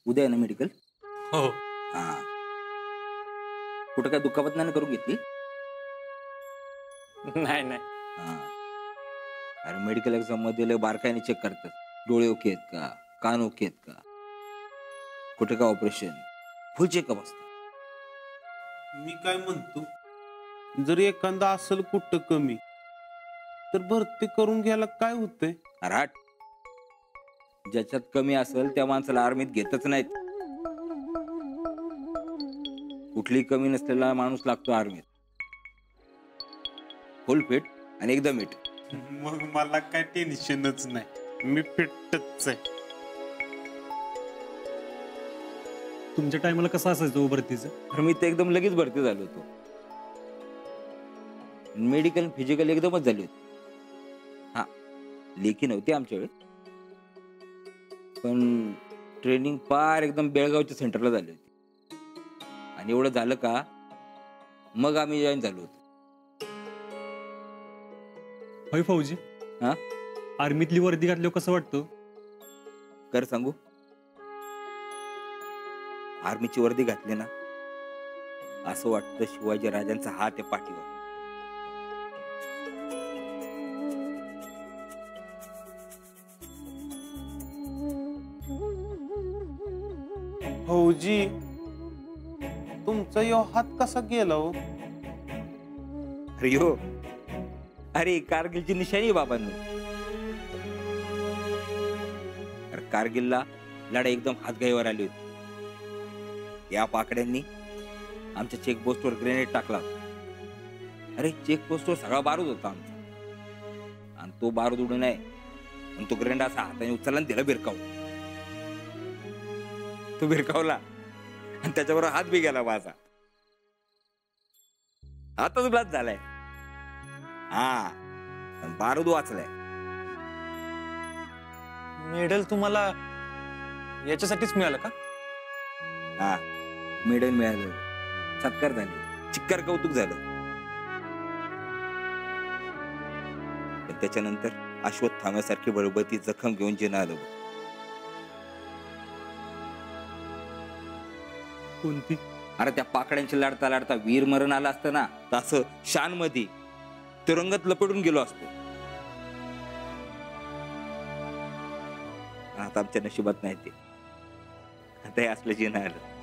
उद्या आहे ना मेडिकल? हो. हां. कुठं काय दुखापत नाही ना करून घेतली? नाही, नाही. हां. अरे मेडिकल एक्झाममध्ये लय बारकाईने चेक करतात. डोळे ओके आहेत का? कान ओके आहेत का? कुठे काय ऑपरेशन? फुल चेकअप असतं. मी काय म्हणतो, जर एखादा असेल कुठं कमी तर भरती करून घ्यायला काय होतंय? अरे हट. ज्याच्यात कमी असेल त्या माणसाला आर्मीत घेतच नाहीत. कुठलीही कमी नसलेला माणूस लागतो आर्मीत. फुल फिट आणि एकदम हिट. मग मला काय टेन्शनच नाही, मी फिटच आहे. तुमच्या टायमाला कसं असायचं हो भरतीचं? तर मी तर एकदम लगेच भरती झालो होतो. मेडिकल फिजिकल एकदमच झाली होती. हा, लेखी नव्हती आमच्या वेळेस, पण ट्रेनिंग फार एकदम बेळगावच्या सेंटरला झाली होती. आणि एवढं झालं का मग आम्ही जॉईन झालो होतो. होय फौजी. हा, आर्मीतली वर्दी घातल्यावर कसं वाटतं? कर सांगू, आर्मीची वर्दी घातली ना असं वाटतं शिवाजी राजांचा हात आहे पाठीवर. फौजी, तुमचा यो हात कसा गेला हो? अरे हो, अरे कारगिलची निशाणी आहे बाबांनी. अरे कारगिलला लढाई एकदम हातगाईवर आली होती. या पाकड्यांनी आमच्या चेकपोस्टवर ग्रेनेड टाकला. अरे चेकपोस्टवर सगळा बारूद होता आमचा, आणि तो बारूद उडू नये म्हणून तो ग्रेनेड असा हाताने उचलला आणि त्याला भिरकावला. तो भिरकावला आणि त्याच्याबरोबर हात बी गेला माझा. हातच ब्लास्ट झालाय. हा, बारूद वाचलाय. मेडल तुम्हाला याच्यासाठीच मिळालं का? हा, मेडल मिळालं, सत्कार झाले, चिक्कार कौतुक झालं. पण त्याच्यानंतर अश्वत्थाम्यासारखी बळबती जखम घेऊन जिना आलं. कोणती? अरे त्या पाकड्यांची लढता लढता वीर मरण आलं असतं ना, तसं शान मध्ये तिरंगात लपेटून गेलो असतो. आता आमच्या नशिबात नाही ते. आता हे असलं जिना आलं.